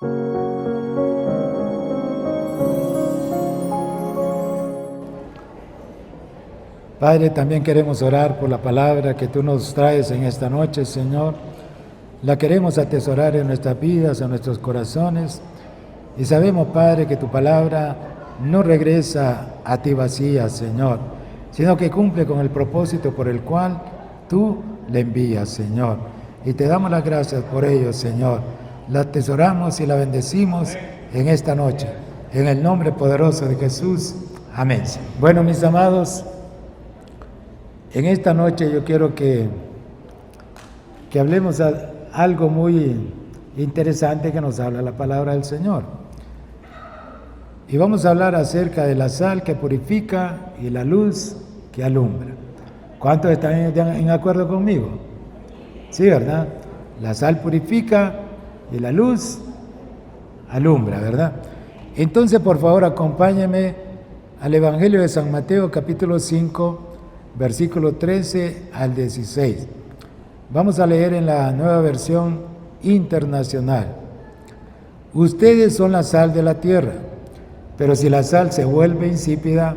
Padre, también queremos orar por la palabra que tú nos traes en esta noche, Señor. La queremos atesorar en nuestras vidas, en nuestros corazones. Y sabemos, Padre, que tu palabra no regresa a ti vacía, Señor, sino que cumple con el propósito por el cual tú la envías, Señor. Y te damos las gracias por ello, Señor. La atesoramos y la bendecimos en esta noche. En el nombre poderoso de Jesús. Amén. Bueno, mis amados, en esta noche yo quiero que hablemos algo muy interesante que nos habla la palabra del Señor. Y vamos a hablar acerca de la sal que purifica y la luz que alumbra. ¿Cuántos están en acuerdo conmigo? Sí, ¿verdad? La sal purifica y la luz alumbra, ¿verdad? Entonces, por favor, acompáñenme al Evangelio de San Mateo, capítulo 5, versículo 13 al 16. Vamos a leer en la Nueva Versión Internacional. Ustedes son la sal de la tierra, pero si la sal se vuelve insípida,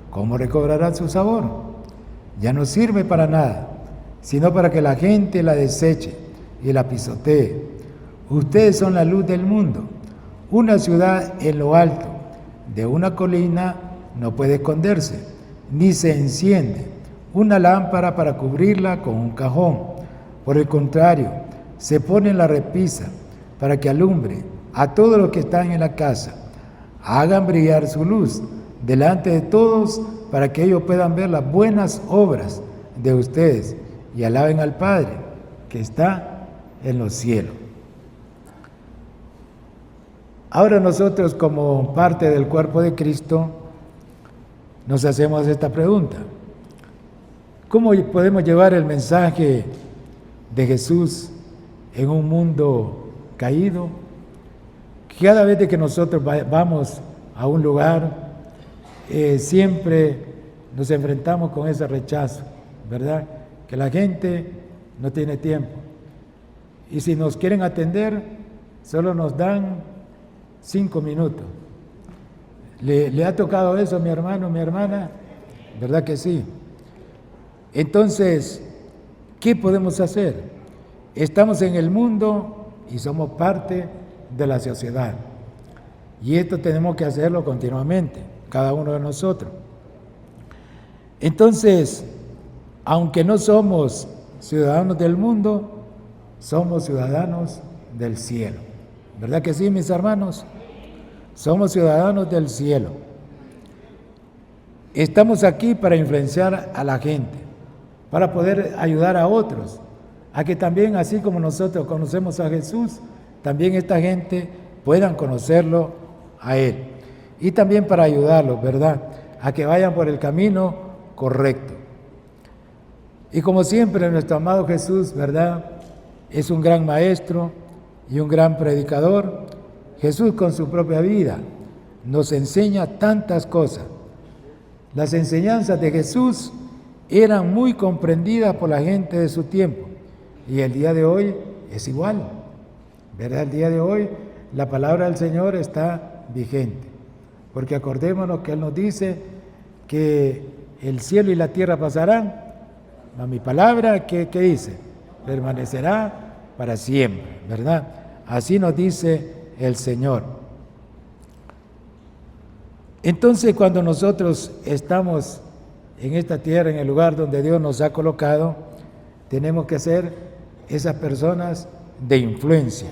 ¿cómo recobrará su sabor? Ya no sirve para nada, sino para que la gente la deseche y la pisotee. Ustedes son la luz del mundo. Una ciudad en lo alto de una colina no puede esconderse, ni se enciende una lámpara para cubrirla con un cajón. Por el contrario, se pone en la repisa para que alumbre a todos los que están en la casa. Hagan brillar su luz delante de todos para que ellos puedan ver las buenas obras de ustedes y alaben al Padre que está en los cielos. Ahora nosotros, como parte del cuerpo de Cristo, nos hacemos esta pregunta: ¿cómo podemos llevar el mensaje de Jesús en un mundo caído? Cada vez que nosotros vamos a un lugar, siempre nos enfrentamos con ese rechazo, ¿verdad? Que la gente no tiene tiempo. Y si nos quieren atender, solo nos dan 5 minutos. ¿Le ha tocado eso a mi hermano, mi hermana? ¿Verdad que sí? Entonces, ¿qué podemos hacer? Estamos en el mundo y somos parte de la sociedad. Y esto tenemos que hacerlo continuamente, cada uno de nosotros. Entonces, aunque no somos ciudadanos del mundo, somos ciudadanos del cielo. ¿Verdad que sí, mis hermanos? Somos ciudadanos del cielo. Estamos aquí para influenciar a la gente, para poder ayudar a otros, a que también, así como nosotros conocemos a Jesús, también esta gente puedan conocerlo a Él. Y también para ayudarlos, ¿verdad?, a que vayan por el camino correcto. Y como siempre, nuestro amado Jesús, ¿verdad?, es un gran maestro y un gran predicador. Jesús, con su propia vida, nos enseña tantas cosas. Las enseñanzas de Jesús eran muy comprendidas por la gente de su tiempo, y el día de hoy es igual, ¿verdad? El día de hoy la palabra del Señor está vigente, porque acordémonos que Él nos dice que el cielo y la tierra pasarán, mas mi palabra, ¿qué dice? Permanecerá para siempre, ¿verdad? Así nos dice el Señor. Entonces, cuando nosotros estamos en esta tierra, en el lugar donde Dios nos ha colocado, tenemos que ser esas personas de influencia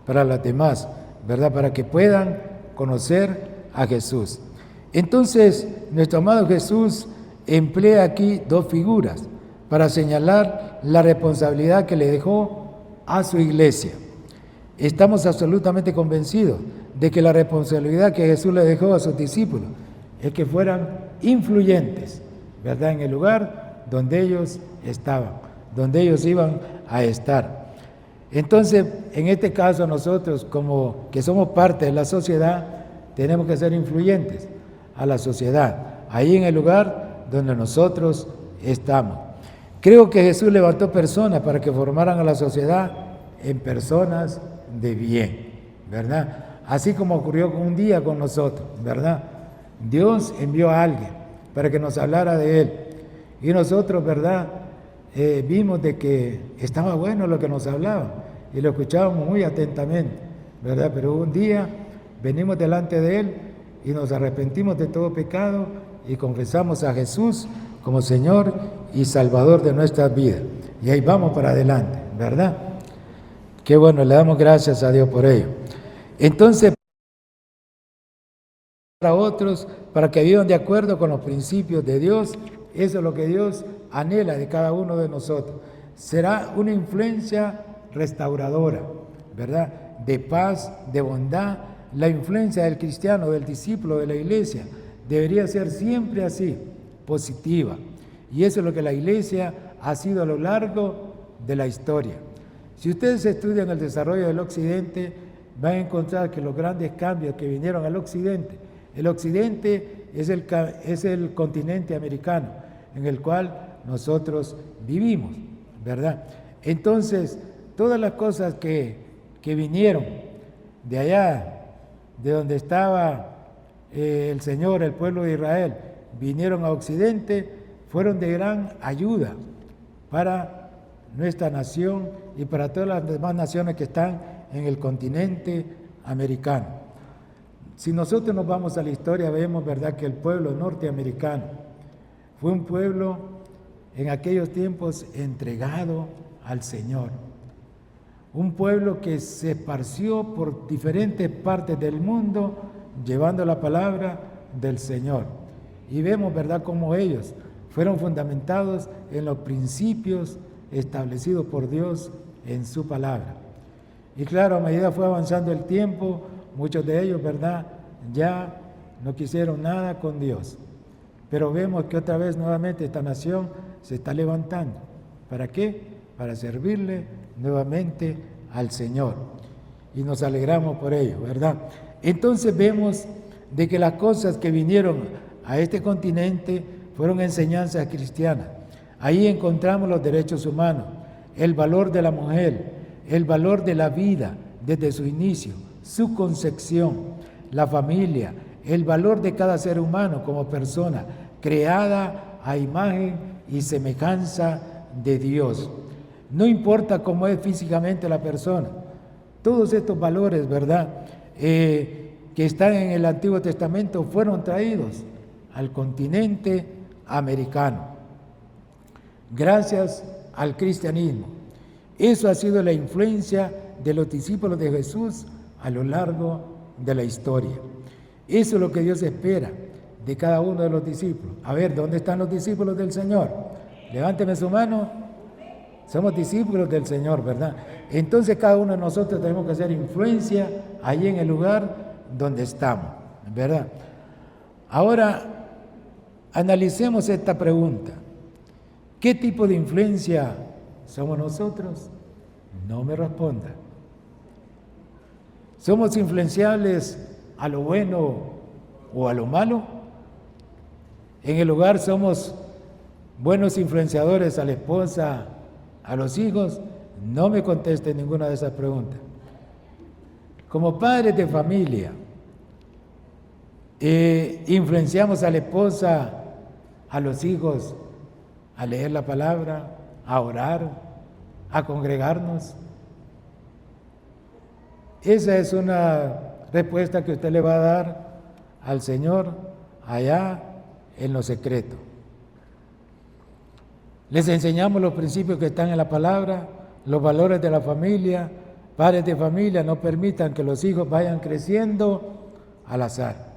para las demás, ¿verdad?, para que puedan conocer a Jesús. Entonces, nuestro amado Jesús emplea aquí 2 figuras para señalar la responsabilidad que le dejó a su iglesia. Estamos absolutamente convencidos de que la responsabilidad que Jesús le dejó a sus discípulos es que fueran influyentes, ¿verdad?, en el lugar donde ellos estaban, donde ellos iban a estar. Entonces, en este caso, nosotros, como que somos parte de la sociedad, tenemos que ser influyentes a la sociedad, ahí en el lugar donde nosotros estamos. Creo que Jesús levantó personas para que formaran a la sociedad en personas de bien, ¿verdad? Así como ocurrió un día con nosotros, ¿verdad? Dios envió a alguien para que nos hablara de Él. Y nosotros, ¿verdad? Vimos de que estaba bueno lo que nos hablaba y lo escuchábamos muy atentamente, ¿verdad? Pero un día venimos delante de Él y nos arrepentimos de todo pecado y confesamos a Jesús como Señor y Salvador de nuestras vidas. Y ahí vamos para adelante, ¿verdad? Qué bueno, le damos gracias a Dios por ello. Entonces, para otros, para que vivan de acuerdo con los principios de Dios, eso es lo que Dios anhela de cada uno de nosotros. Será una influencia restauradora, ¿verdad? De paz, de bondad. La influencia del cristiano, del discípulo de la iglesia, debería ser siempre así, positiva. Y eso es lo que la iglesia ha sido a lo largo de la historia. Si ustedes estudian el desarrollo del occidente, van a encontrar que los grandes cambios que vinieron al occidente, el occidente es el continente americano en el cual nosotros vivimos, ¿verdad? Entonces, todas las cosas que vinieron de allá, de donde estaba el Señor, el pueblo de Israel, vinieron a occidente, fueron de gran ayuda para nuestra nación y para todas las demás naciones que están en el continente americano. Si nosotros nos vamos a la historia, vemos, ¿verdad?, que el pueblo norteamericano fue un pueblo en aquellos tiempos entregado al Señor. Un pueblo que se esparció por diferentes partes del mundo llevando la palabra del Señor. Y vemos, ¿verdad?, cómo ellos fueron fundamentados en los principios establecidos por Dios en su palabra. Y claro, a medida fue avanzando el tiempo, muchos de ellos, ¿verdad?, ya no quisieron nada con Dios. Pero vemos que otra vez nuevamente esta nación se está levantando. ¿Para qué? Para servirle nuevamente al Señor. Y nos alegramos por ello, ¿verdad? Entonces vemos de que las cosas que vinieron a este continente fueron enseñanzas cristianas. Ahí encontramos los derechos humanos, el valor de la mujer, el valor de la vida desde su inicio, su concepción, la familia, el valor de cada ser humano como persona, creada a imagen y semejanza de Dios. No importa cómo es físicamente la persona, todos estos valores, ¿verdad?, que están en el Antiguo Testamento fueron traídos al continente americano, gracias al cristianismo. Eso ha sido la influencia de los discípulos de Jesús a lo largo de la historia. Eso es lo que Dios espera de cada uno de los discípulos. A ver, ¿dónde están los discípulos del Señor? Levánteme su mano. Somos discípulos del Señor, ¿verdad? Entonces cada uno de nosotros tenemos que hacer influencia allí en el lugar donde estamos, ¿verdad? Ahora, analicemos esta pregunta. ¿Qué tipo de influencia somos nosotros? No me responda. ¿Somos influenciables a lo bueno o a lo malo? En el hogar somos buenos influenciadores a la esposa, a los hijos. No me conteste ninguna de esas preguntas. Como padres de familia, influenciamos a la esposa, a los hijos, a leer la palabra, a orar, a congregarnos. Esa es una respuesta que usted le va a dar al Señor allá en lo secreto. Les enseñamos los principios que están en la palabra, los valores de la familia. Padres de familia, no permitan que los hijos vayan creciendo al azar,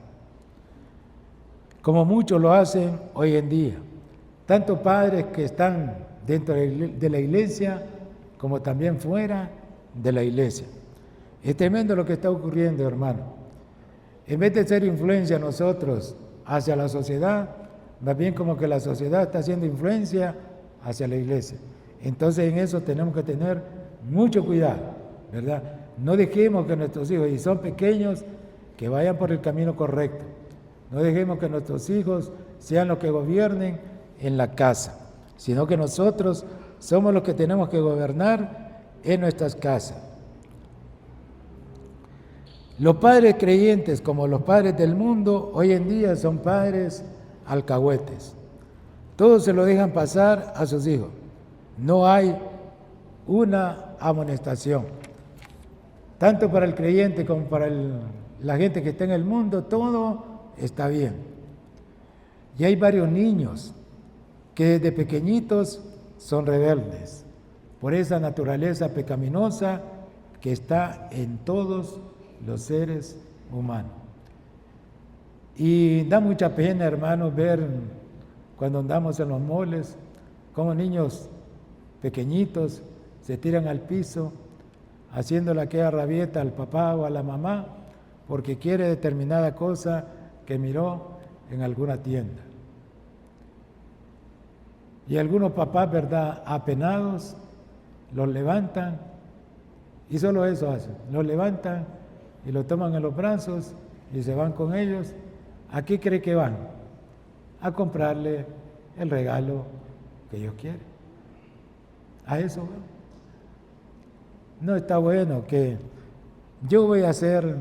como muchos lo hacen hoy en día. Tanto padres que están dentro de la iglesia como también fuera de la iglesia. Es tremendo lo que está ocurriendo, hermano. En vez de ser influencia nosotros hacia la sociedad, más bien como que la sociedad está haciendo influencia hacia la iglesia. Entonces en eso tenemos que tener mucho cuidado, ¿verdad? No dejemos que nuestros hijos, y son pequeños, que vayan por el camino correcto. No dejemos que nuestros hijos sean los que gobiernen en la casa, sino que nosotros somos los que tenemos que gobernar en nuestras casas. Los padres creyentes, como los padres del mundo, hoy en día son padres alcahuetes. Todos se lo dejan pasar a sus hijos. No hay una amonestación. Tanto para el creyente como para la gente que está en el mundo, todo está bien. Y hay varios niños que desde pequeñitos son rebeldes por esa naturaleza pecaminosa que está en todos los seres humanos. Y da mucha pena, hermanos, ver cuando andamos en los moles, como niños pequeñitos se tiran al piso, haciéndole aquella rabieta al papá o a la mamá, porque quiere determinada cosa que miró en alguna tienda. Y algunos papás, ¿verdad?, apenados, los levantan, y solo eso hacen, los levantan y lo toman en los brazos y se van con ellos. ¿A qué cree que van? A comprarle el regalo que ellos quieren. A eso van. No está bueno que yo voy a hacer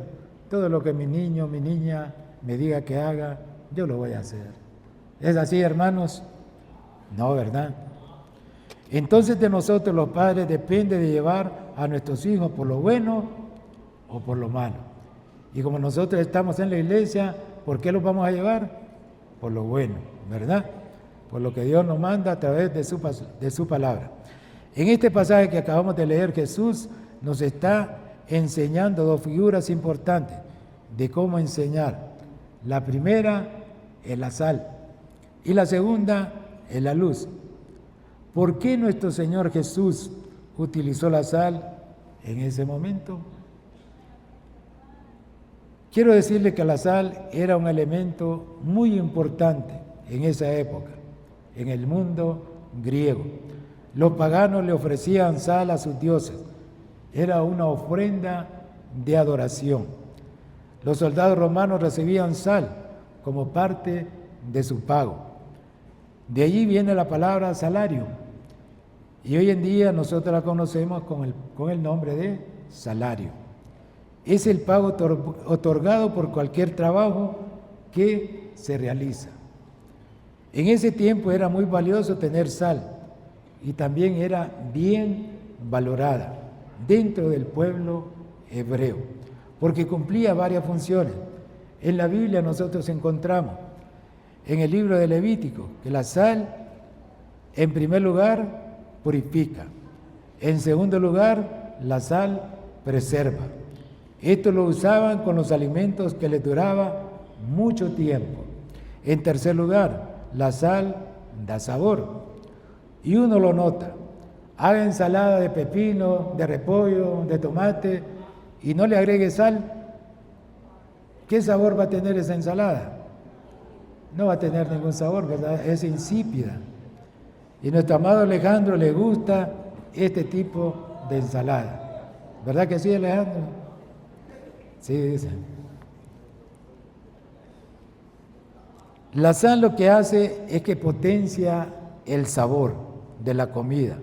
todo lo que mi niño, mi niña me diga que haga, yo lo voy a hacer. ¿Es así, hermanos? No, ¿verdad? Entonces de nosotros los padres depende de llevar a nuestros hijos por lo bueno o por lo malo. Y como nosotros estamos en la iglesia, ¿por qué los vamos a llevar? Por lo bueno, ¿verdad? Por lo que Dios nos manda a través de su palabra. En este pasaje que acabamos de leer, Jesús nos está enseñando dos figuras importantes de cómo enseñar. La primera es la sal y la segunda es la luz. ¿Por qué nuestro Señor Jesús utilizó la sal en ese momento? Quiero decirle que la sal era un elemento muy importante en esa época, en el mundo griego. Los paganos le ofrecían sal a sus dioses. Era una ofrenda de adoración. Los soldados romanos recibían sal como parte de su pago. De allí viene la palabra salario. Y hoy en día nosotros la conocemos con el nombre de salario. Es el pago otorgado por cualquier trabajo que se realiza. En ese tiempo era muy valioso tener sal y también era bien valorada dentro del pueblo hebreo, porque cumplía varias funciones. En la Biblia nosotros encontramos en el libro de Levítico que la sal, en primer lugar, purifica. En segundo lugar, la sal preserva. Esto lo usaban con los alimentos que les duraba mucho tiempo. En tercer lugar, la sal da sabor. Y uno lo nota. Haga ensalada de pepino, de repollo, de tomate y no le agregue sal. ¿Qué sabor va a tener esa ensalada? No va a tener ningún sabor, ¿verdad? Es insípida. Y nuestro amado Alejandro le gusta este tipo de ensalada. ¿Verdad que sí, Alejandro? Sí, dice. La sal lo que hace es que potencia el sabor de la comida.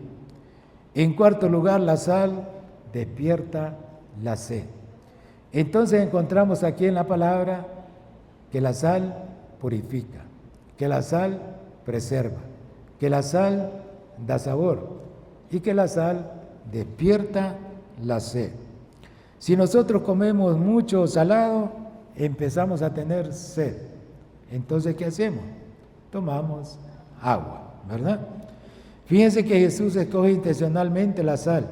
En cuarto lugar, la sal despierta la sed. Entonces encontramos aquí en la palabra que la sal purifica, que la sal preserva, que la sal da sabor y que la sal despierta la sed. Si nosotros comemos mucho salado, empezamos a tener sed. Entonces, ¿qué hacemos? Tomamos agua, ¿verdad? Fíjense que Jesús escoge intencionalmente la sal.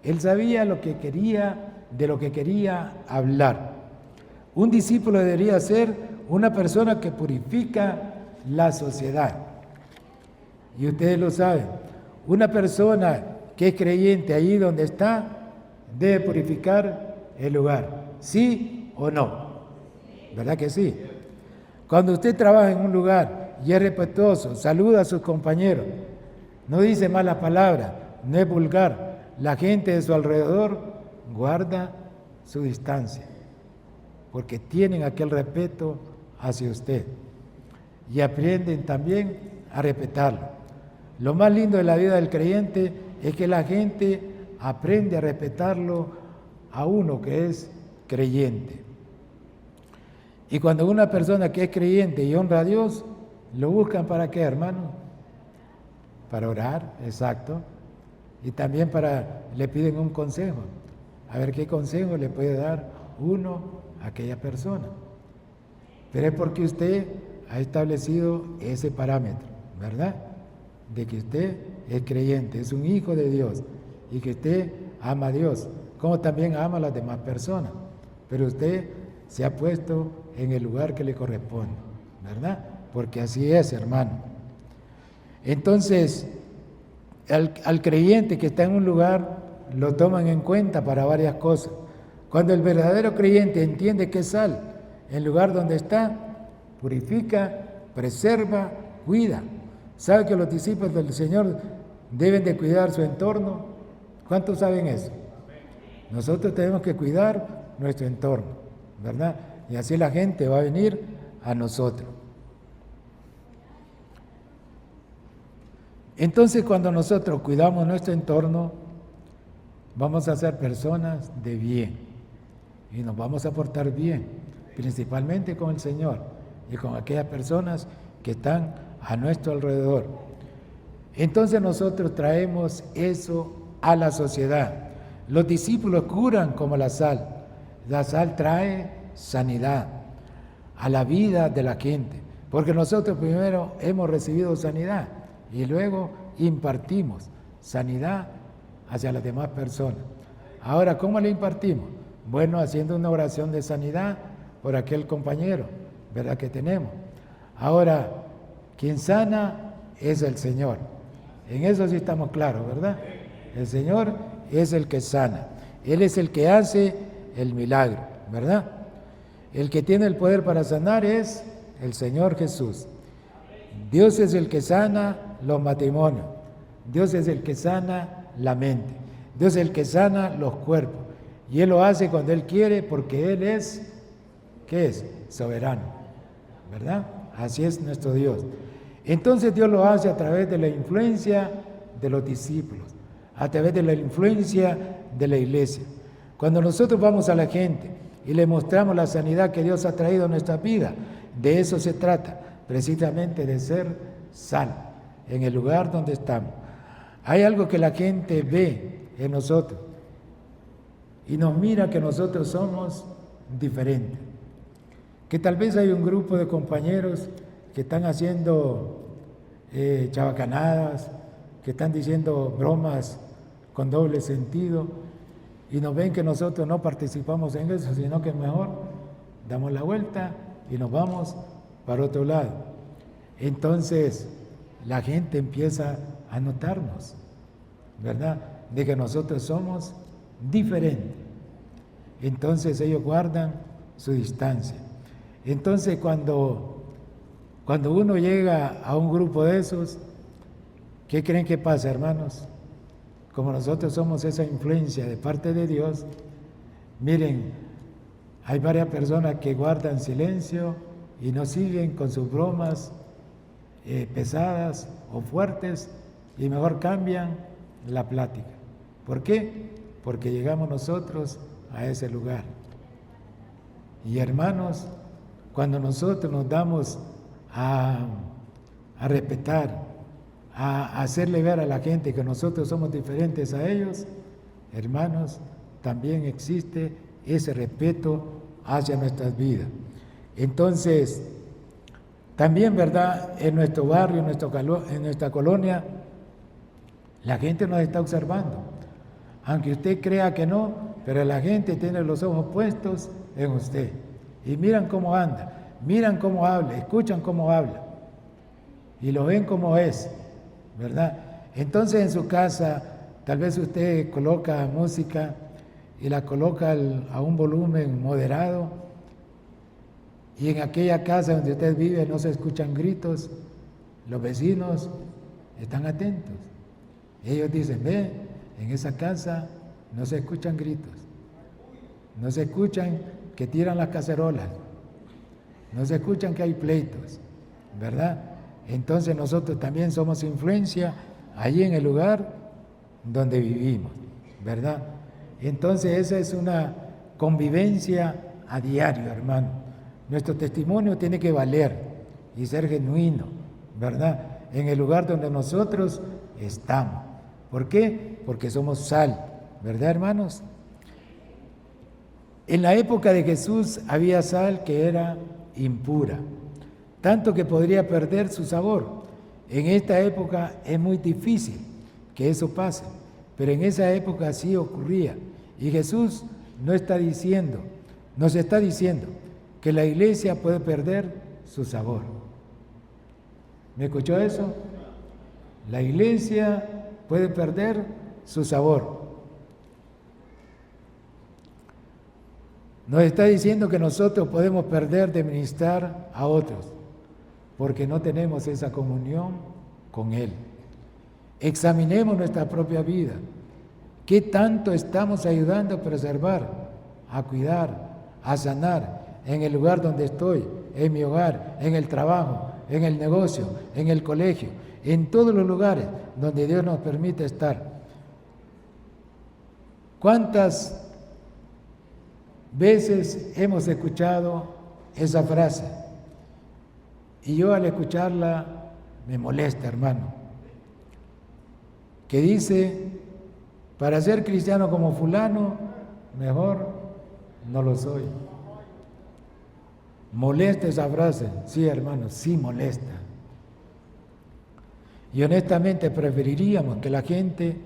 Él sabía de lo que quería hablar. Un discípulo debería ser una persona que purifica la sociedad. Y ustedes lo saben, una persona que es creyente allí donde está, debe purificar el lugar. ¿Sí o no? ¿Verdad que sí? Cuando usted trabaja en un lugar y es respetuoso, saluda a sus compañeros, no dice malas palabras, no es vulgar, la gente de su alrededor guarda su distancia, porque tienen aquel respeto hacia usted y aprenden también a respetarlo. Lo más lindo de la vida del creyente es que la gente aprende a respetarlo a uno, que es creyente. Y cuando una persona que es creyente y honra a Dios, lo buscan ¿para qué, hermano? Para orar, exacto. Y también le piden un consejo. A ver qué consejo le puede dar uno a aquella persona. Pero es porque usted ha establecido ese parámetro, ¿verdad? De que usted es creyente, es un hijo de Dios y que usted ama a Dios, como también ama a las demás personas. Pero usted se ha puesto en el lugar que le corresponde, ¿verdad? Porque así es, hermano. Entonces, al creyente que está en un lugar, lo toman en cuenta para varias cosas. Cuando el verdadero creyente entiende que es sal, en el lugar donde está, purifica, preserva, cuida. ¿Sabe que los discípulos del Señor deben de cuidar su entorno? ¿Cuántos saben eso? Nosotros tenemos que cuidar nuestro entorno, ¿verdad? Y así la gente va a venir a nosotros. Entonces, cuando nosotros cuidamos nuestro entorno, vamos a ser personas de bien y nos vamos a portar bien, principalmente con el Señor y con aquellas personas que están a nuestro alrededor. Entonces nosotros traemos eso a la sociedad. Los discípulos curan como la sal. La sal trae sanidad a la vida de la gente, porque nosotros primero hemos recibido sanidad y luego impartimos sanidad hacia las demás personas. Ahora, ¿cómo le impartimos? Bueno, haciendo una oración de sanidad por aquel compañero, ¿verdad? Que tenemos. Ahora, quien sana es el Señor. En eso sí estamos claros, ¿verdad? El Señor es el que sana. Él es el que hace el milagro, ¿verdad? El que tiene el poder para sanar es el Señor Jesús. Dios es el que sana los matrimonios. Dios es el que sana la mente. Dios es el que sana los cuerpos. Y Él lo hace cuando Él quiere porque Él es, ¿qué es? Soberano, ¿verdad? Así es nuestro Dios. Entonces Dios lo hace a través de la influencia de los discípulos, a través de la influencia de la iglesia. Cuando nosotros vamos a la gente y le mostramos la sanidad que Dios ha traído a nuestra vida, de eso se trata, precisamente de ser sal en el lugar donde estamos. Hay algo que la gente ve en nosotros y nos mira que nosotros somos diferentes. Que tal vez hay un grupo de compañeros que están haciendo chabacanadas, que están diciendo bromas con doble sentido y nos ven que nosotros no participamos en eso, sino que mejor damos la vuelta y nos vamos para otro lado. Entonces la gente empieza a notarnos, ¿verdad? De que nosotros somos diferentes. Entonces ellos guardan su distancia. Entonces cuando uno llega a un grupo de esos, ¿qué creen que pasa, hermanos? Como nosotros somos esa influencia de parte de Dios, miren, hay varias personas que guardan silencio y no siguen con sus bromas pesadas o fuertes y mejor cambian la plática. ¿Por qué? Porque llegamos nosotros a ese lugar. Y hermanos, cuando nosotros nos damos a respetar, a hacerle ver a la gente que nosotros somos diferentes a ellos, hermanos, también existe ese respeto hacia nuestras vidas. Entonces, también, ¿verdad? En nuestro barrio, en nuestra colonia, la gente nos está observando. Aunque usted crea que no, pero la gente tiene los ojos puestos en usted. Y miran cómo anda, miran cómo habla, escuchan cómo habla. Y lo ven como es, ¿verdad? Entonces en su casa, tal vez usted coloca música y la coloca a un volumen moderado y en aquella casa donde usted vive no se escuchan gritos, los vecinos están atentos. Ellos dicen, ve, en esa casa no se escuchan gritos, no se escuchan que tiran las cacerolas, no se escuchan que hay pleitos, ¿verdad? Entonces nosotros también somos influencia allí en el lugar donde vivimos, ¿verdad? Entonces esa es una convivencia a diario, hermano. Nuestro testimonio tiene que valer y ser genuino, ¿verdad? En el lugar donde nosotros estamos. ¿Por qué? Porque somos sal, ¿verdad, hermanos? En la época de Jesús había sal que era impura, tanto que podría perder su sabor. En esta época es muy difícil que eso pase, pero en esa época sí ocurría. Y Jesús nos está diciendo que la iglesia puede perder su sabor. ¿Me escuchó eso? La iglesia puede perder su sabor. Nos está diciendo que nosotros podemos perder de ministrar a otros, porque no tenemos esa comunión con Él. Examinemos nuestra propia vida. ¿Qué tanto estamos ayudando a preservar, a cuidar, a sanar en el lugar donde estoy, en mi hogar, en el trabajo, en el negocio, en el colegio, en todos los lugares donde Dios nos permite estar? ¿Cuántas veces hemos escuchado esa frase? Y yo al escucharla me molesta, hermano, que dice: para ser cristiano como fulano, mejor no lo soy. ¿Molesta esa frase? Sí, hermano, sí molesta. Y honestamente preferiríamos que la gente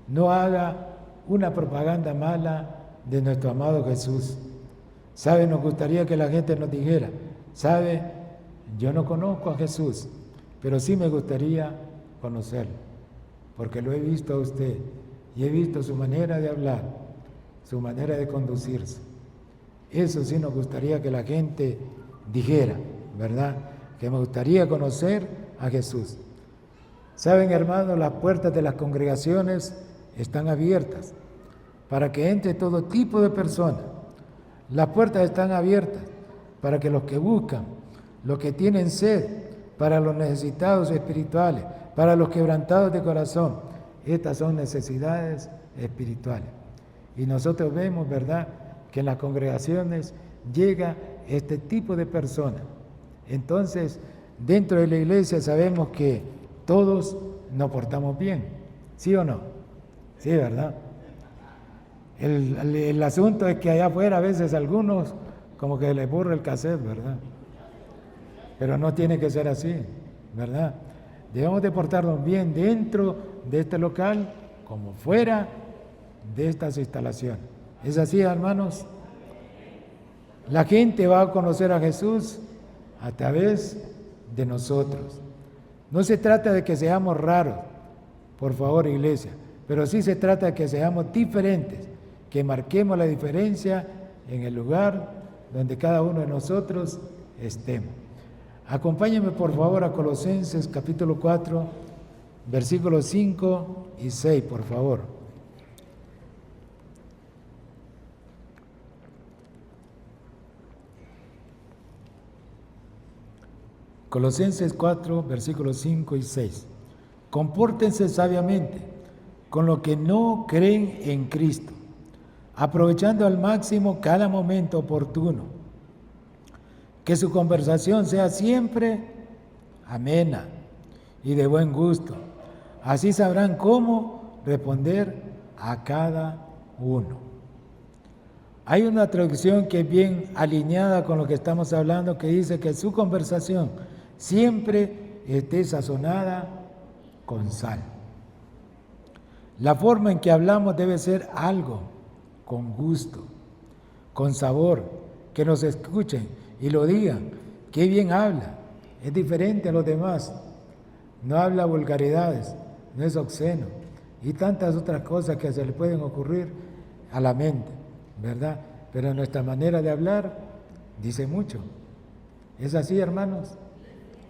no haga una propaganda mala de nuestro amado Jesús. ¿Sabe? Nos gustaría que la gente nos dijera: ¿sabe? Yo no conozco a Jesús, pero sí me gustaría conocerlo, porque lo he visto a usted y he visto su manera de hablar, su manera de conducirse. Eso sí nos gustaría que la gente dijera, ¿verdad? Que me gustaría conocer a Jesús. Saben, hermanos, las puertas de las congregaciones están abiertas para que entre todo tipo de personas. Las puertas están abiertas para que los que buscan, los que tienen sed, para los necesitados espirituales, para los quebrantados de corazón. Estas son necesidades espirituales. Y nosotros vemos, ¿verdad?, que en las congregaciones llega este tipo de personas. Entonces, dentro de la iglesia sabemos que todos nos portamos bien, ¿sí o no? Sí, ¿verdad? El asunto es que allá afuera a veces algunos como que les borra el cassette, ¿verdad? Pero no tiene que ser así, ¿verdad? Debemos de portarnos bien dentro de este local como fuera de estas instalaciones. ¿Es así, hermanos? La gente va a conocer a Jesús a través de nosotros. No se trata de que seamos raros, por favor, iglesia, pero sí se trata de que seamos diferentes, que marquemos la diferencia en el lugar donde cada uno de nosotros estemos. Acompáñenme, por favor, a Colosenses capítulo 4, versículos 5 y 6, por favor. Colosenses 4, versículos 5 y 6. Compórtense sabiamente con los que no creen en Cristo, aprovechando al máximo cada momento oportuno. Que su conversación sea siempre amena y de buen gusto. Así sabrán cómo responder a cada uno. Hay una traducción que es bien alineada con lo que estamos hablando, que dice que su conversación siempre esté sazonada con sal. La forma en que hablamos debe ser algo con gusto, con sabor, que nos escuchen y lo digan. Qué bien habla, es diferente a los demás, no habla vulgaridades, no es obsceno y tantas otras cosas que se le pueden ocurrir a la mente, ¿verdad? Pero nuestra manera de hablar dice mucho. ¿Es así, hermanos?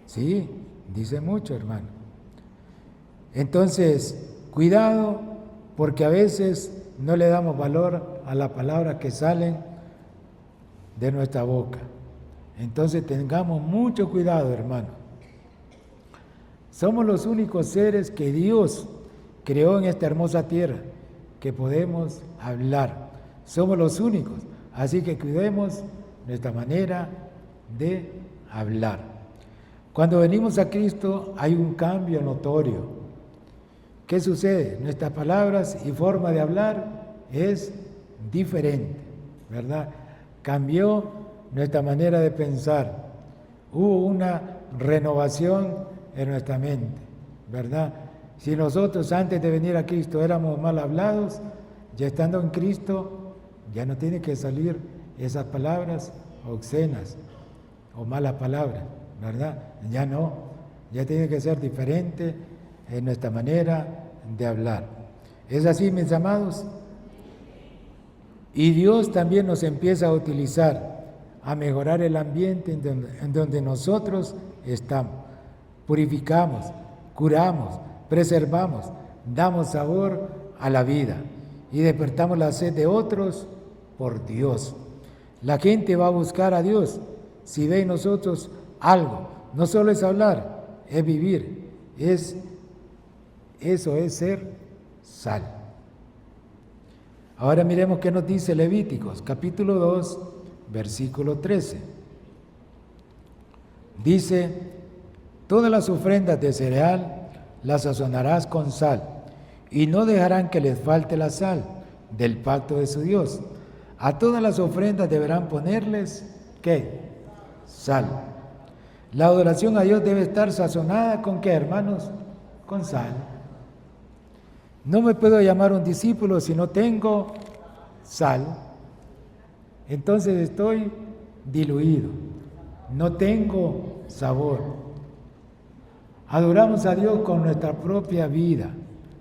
Sí, dice mucho, hermano. Entonces, cuidado, porque a veces no le damos valor a las palabras que salen de nuestra boca. Entonces tengamos mucho cuidado, hermano. Somos los únicos seres que Dios creó en esta hermosa tierra que podemos hablar. Somos los únicos. Así que cuidemos nuestra manera de hablar. Cuando venimos a Cristo hay un cambio notorio. ¿Qué sucede? Nuestras palabras y forma de hablar es diferente, ¿verdad? Cambió nuestra manera de pensar. Hubo una renovación en nuestra mente, ¿verdad? Si nosotros antes de venir a Cristo éramos mal hablados, ya estando en Cristo, ya no tiene que salir esas palabras obscenas o malas palabras, ¿verdad? Ya no, ya tiene que ser diferente en nuestra manera de hablar. ¿Es así, mis amados? Y Dios también nos empieza a utilizar, a mejorar el ambiente en donde nosotros estamos. Purificamos, curamos, preservamos, damos sabor a la vida y despertamos la sed de otros por Dios. La gente va a buscar a Dios si ve en nosotros algo. No solo es hablar, es vivir, eso es ser sal. Ahora miremos qué nos dice Levíticos, capítulo 2, versículo 13. Dice: todas las ofrendas de cereal las sazonarás con sal, y no dejarán que les falte la sal del pacto de su Dios. A todas las ofrendas deberán ponerles, ¿qué? Sal. La adoración a Dios debe estar sazonada ¿con qué, hermanos? Con sal. No me puedo llamar un discípulo si no tengo sal. Entonces estoy diluido, no tengo sabor. Adoramos a Dios con nuestra propia vida,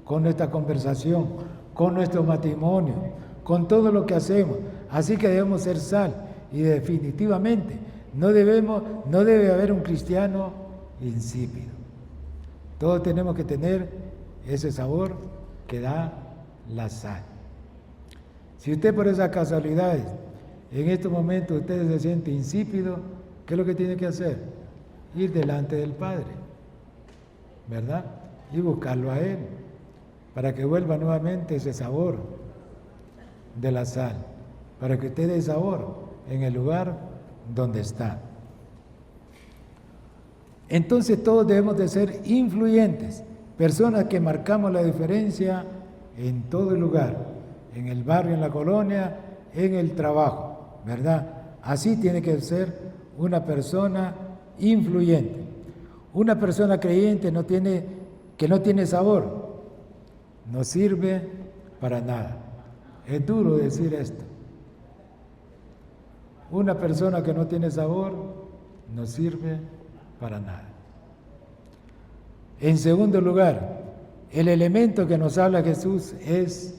con nuestra conversación, con nuestro matrimonio, con todo lo que hacemos. Así que debemos ser sal y definitivamente no debe haber un cristiano insípido. Todos tenemos que tener ese sabor que da la sal. Si usted por esas casualidades en estos momentos usted se siente insípido, ¿qué es lo que tiene que hacer? Ir delante del Padre, ¿verdad? Y buscarlo a Él, para que vuelva nuevamente ese sabor de la sal, para que usted dé sabor en el lugar donde está. Entonces todos debemos de ser influyentes, personas que marcamos la diferencia en todo el lugar, en el barrio, en la colonia, en el trabajo, ¿verdad? Así tiene que ser una persona influyente. Una persona creyente que no tiene sabor, no sirve para nada. Es duro decir esto. Una persona que no tiene sabor no sirve para nada. En segundo lugar, el elemento que nos habla Jesús es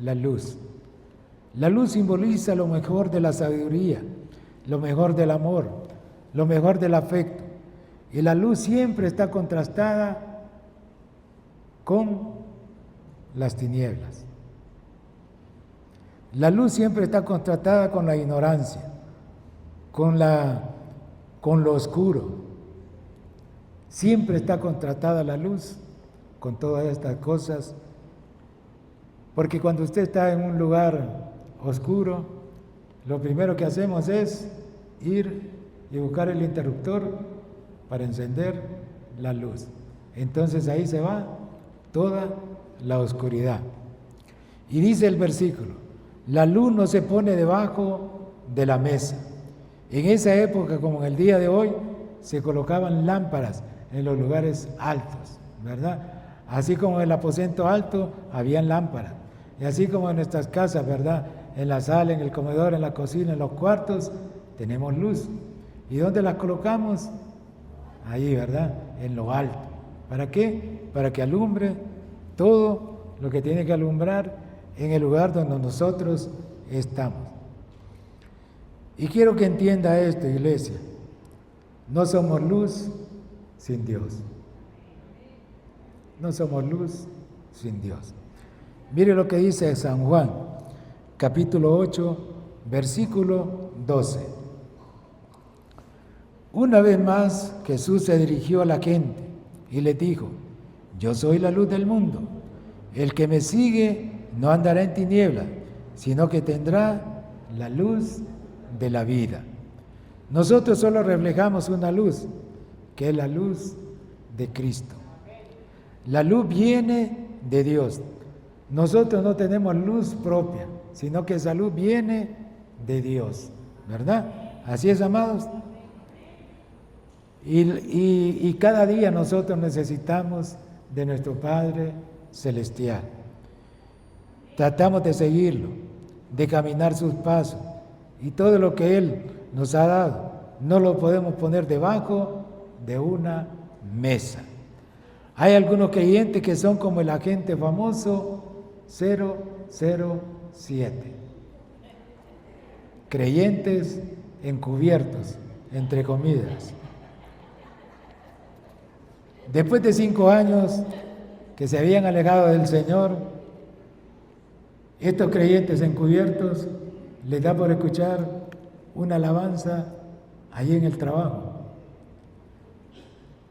la luz. La luz simboliza lo mejor de la sabiduría, lo mejor del amor, lo mejor del afecto. Y la luz siempre está contrastada con las tinieblas. La luz siempre está contrastada con la ignorancia, con lo oscuro. Siempre está contrastada la luz con todas estas cosas, porque cuando usted está en un lugar oscuro, lo primero que hacemos es ir y buscar el interruptor para encender la luz. Entonces ahí se va toda la oscuridad. Y dice el versículo: la luz no se pone debajo de la mesa. En esa época, como en el día de hoy, se colocaban lámparas en los lugares altos, ¿verdad? Así como en el aposento alto habían lámparas, y así como en nuestras casas, ¿verdad? En la sala, en el comedor, en la cocina, en los cuartos, tenemos luz. ¿Y dónde las colocamos? Ahí, ¿verdad? En lo alto. ¿Para qué? Para que alumbre todo lo que tiene que alumbrar en el lugar donde nosotros estamos. Y quiero que entienda esto, iglesia. No somos luz sin Dios. No somos luz sin Dios. Mire lo que dice San Juan, capítulo 8, versículo 12. Una vez más Jesús se dirigió a la gente y les dijo: yo soy la luz del mundo. El que me sigue no andará en tinieblas, sino que tendrá la luz de la vida. Nosotros solo reflejamos una luz, que es la luz de Cristo. La luz viene de Dios. Nosotros no tenemos luz propia, sino que esa luz viene de Dios, ¿verdad? Así es, amados. Y cada día nosotros necesitamos de nuestro Padre Celestial. Tratamos de seguirlo, de caminar sus pasos, y todo lo que Él nos ha dado no lo podemos poner debajo de una mesa. Hay algunos creyentes que son como el agente famoso 007, creyentes encubiertos, entre comillas. Después de 5 años que se habían alejado del Señor, estos creyentes encubiertos les da por escuchar una alabanza allí en el trabajo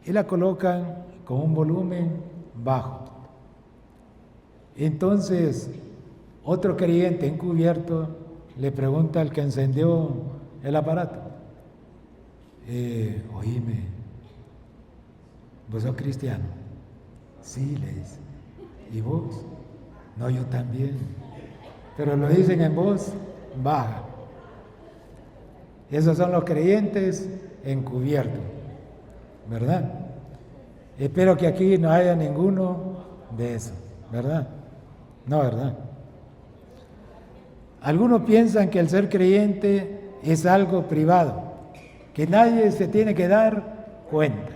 y la colocan con un volumen bajo. Entonces, otro creyente encubierto le pregunta al que encendió el aparato: oíme, ¿vos sos cristiano? Sí, le dice. ¿Y vos? No, yo también. Pero lo dicen en voz baja. Esos son los creyentes encubiertos, ¿verdad? Espero que aquí no haya ninguno de esos, ¿verdad? No, ¿verdad? Algunos piensan que el ser creyente es algo privado, que nadie se tiene que dar cuenta.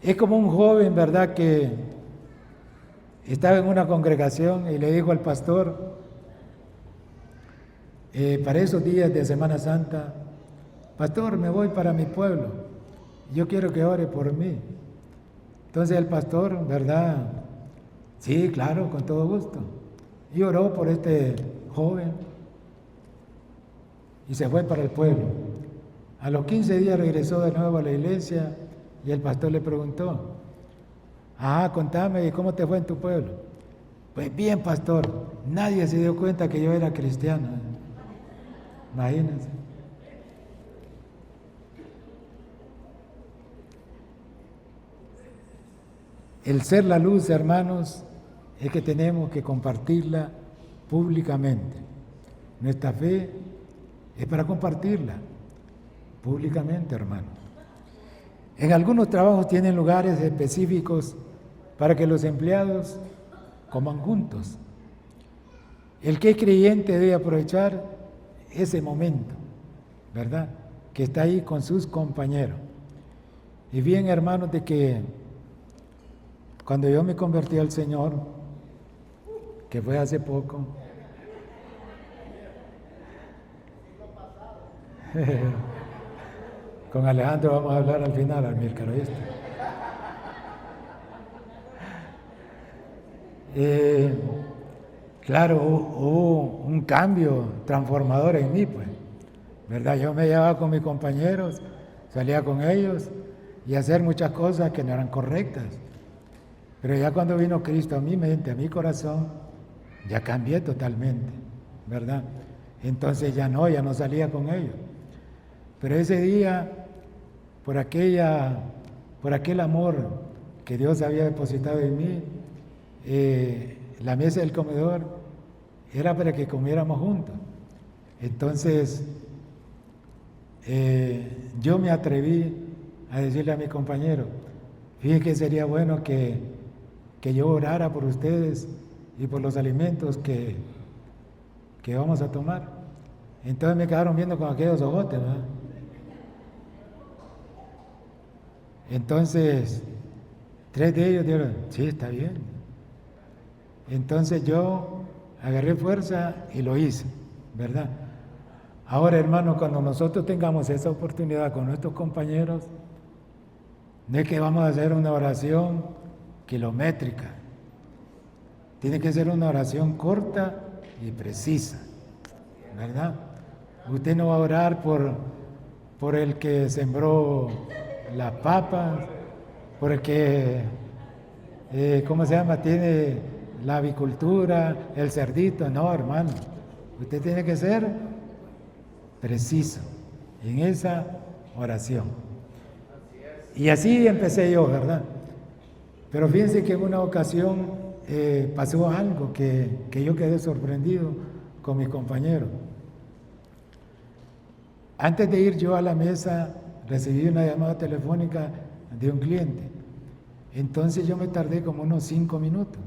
Es como un joven, ¿verdad?, que estaba en una congregación y le dijo al pastor, para esos días de Semana Santa: pastor, me voy para mi pueblo, yo quiero que ore por mí. Entonces el pastor, ¿verdad? Sí, claro, con todo gusto. Y oró por este joven y se fue para el pueblo. A los 15 días regresó de nuevo a la iglesia y el pastor le preguntó: contame, ¿cómo te fue en tu pueblo? Pues bien, pastor, nadie se dio cuenta que yo era cristiano. Imagínense. El ser la luz, hermanos, es que tenemos que compartirla públicamente. Nuestra fe es para compartirla públicamente, hermanos. En algunos trabajos tienen lugares específicos para que los empleados coman juntos. El que es creyente debe aprovechar ese momento, ¿verdad?, que está ahí con sus compañeros. Y bien, hermanos, de que cuando yo me convertí al Señor, que fue hace poco, con Alejandro vamos a hablar al final, Almílcar, ¿oíste? Claro, hubo un cambio transformador en mí, pues, ¿verdad? Yo me llevaba con mis compañeros, salía con ellos y hacer muchas cosas que no eran correctas. Pero ya cuando vino Cristo a mi mente, a mi corazón, ya cambié totalmente, ¿verdad? Entonces ya no salía con ellos. Pero ese día, por aquel amor que Dios había depositado en mí, la mesa del comedor era para que comiéramos juntos. Entonces, yo me atreví a decirle a mi compañero: fíjense que sería bueno que yo orara por ustedes y por los alimentos que vamos a tomar. Entonces me quedaron viendo con aquellos ojotes, ¿verdad? Entonces, 3 de ellos dijeron: sí, está bien. Entonces yo agarré fuerza y lo hice, ¿verdad? Ahora, hermano, cuando nosotros tengamos esa oportunidad con nuestros compañeros, no es que vamos a hacer una oración kilométrica, tiene que ser una oración corta y precisa, ¿verdad? Usted no va a orar por el que sembró las papas, por el que, tiene la avicultura, el cerdito. No, hermano, usted tiene que ser preciso en esa oración. Y así empecé yo, ¿verdad? Pero fíjense que en una ocasión pasó algo que yo quedé sorprendido con mis compañeros. Antes de ir yo a la mesa, recibí una llamada telefónica de un cliente. Entonces yo me tardé como unos 5 minutos.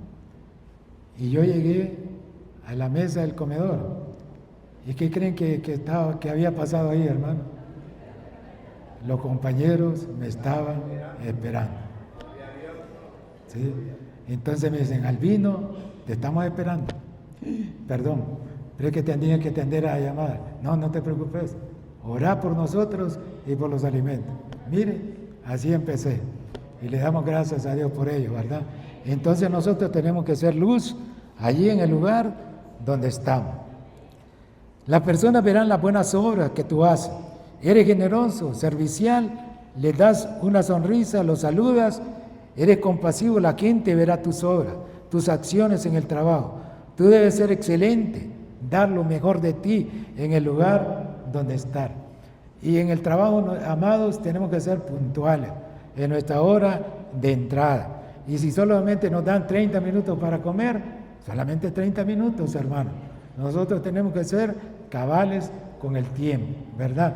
Y yo llegué a la mesa del comedor. ¿Y qué creen que había pasado ahí, hermano? Los compañeros me estaban esperando. ¿Sí? Entonces me dicen, Albino, te estamos esperando. Perdón, pero es que tendría que atender a la llamada. No, no te preocupes. Orá por nosotros y por los alimentos. Mire, así empecé. Y le damos gracias a Dios por ello, ¿verdad? Entonces nosotros tenemos que ser luz allí en el lugar donde estamos. Las personas verán las buenas obras que tú haces. Eres generoso, servicial, le das una sonrisa, los saludas, eres compasivo, la gente verá tus obras, tus acciones en el trabajo. Tú debes ser excelente, dar lo mejor de ti en el lugar donde estar. Y en el trabajo, amados, tenemos que ser puntuales en nuestra hora de entrada. Y si solamente nos dan 30 minutos para comer, solamente 30 minutos, hermano. Nosotros tenemos que ser cabales con el tiempo, ¿verdad?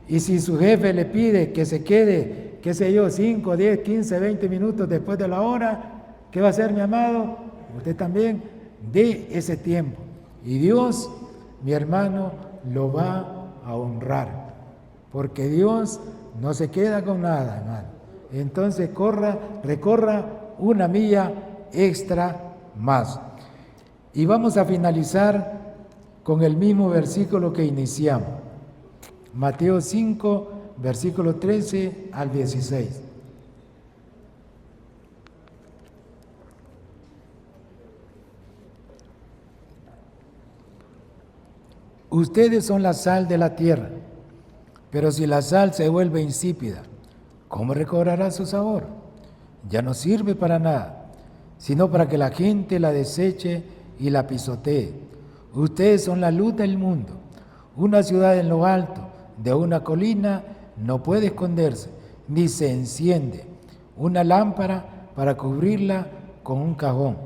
Y si su jefe le pide que se quede, qué sé yo, 5, 10, 15, 20 minutos después de la hora, ¿qué va a hacer, mi amado? Usted también dé ese tiempo. Y Dios, mi hermano, lo va a honrar. Porque Dios no se queda con nada, hermano. Entonces recorra una milla extra más. Y vamos a finalizar con el mismo versículo que iniciamos. Mateo 5, versículo 13 al 16. Ustedes son la sal de la tierra, pero si la sal se vuelve insípida, ¿cómo recobrará su sabor? Ya no sirve para nada, sino para que la gente la deseche y la pisotee. Ustedes son la luz del mundo. Una ciudad en lo alto de una colina no puede esconderse, ni se enciende una lámpara para cubrirla con un cajón.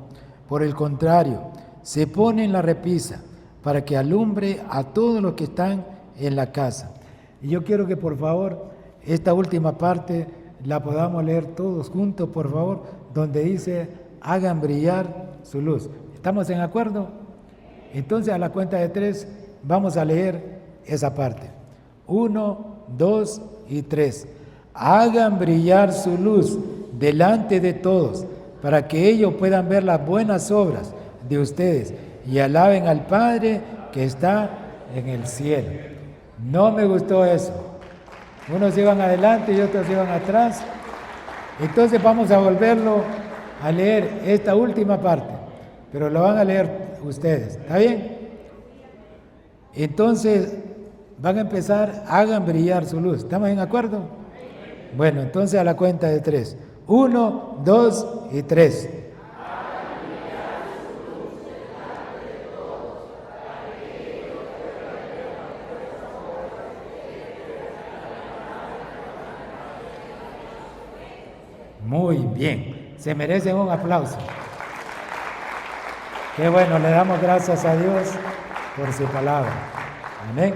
Por el contrario, se pone en la repisa para que alumbre a todos los que están en la casa. Y yo quiero que por favor esta última parte la podamos leer todos juntos, por favor, donde dice, hagan brillar su luz. ¿Estamos en acuerdo? Entonces a la cuenta de 3 vamos a leer esa parte. 1, 2 y 3. Hagan brillar su luz delante de todos, para que ellos puedan ver las buenas obras de ustedes y alaben al Padre que está en el cielo. No me gustó eso. Unos iban adelante y otros iban atrás. Entonces vamos a volverlo a leer esta última parte, pero lo van a leer ustedes, ¿está bien? Entonces van a empezar, hagan brillar su luz. ¿Estamos en acuerdo? Bueno, entonces a la cuenta de 3. 1, 2 y 3. Muy bien, se merecen un aplauso. Qué bueno, le damos gracias a Dios por su palabra. Amén.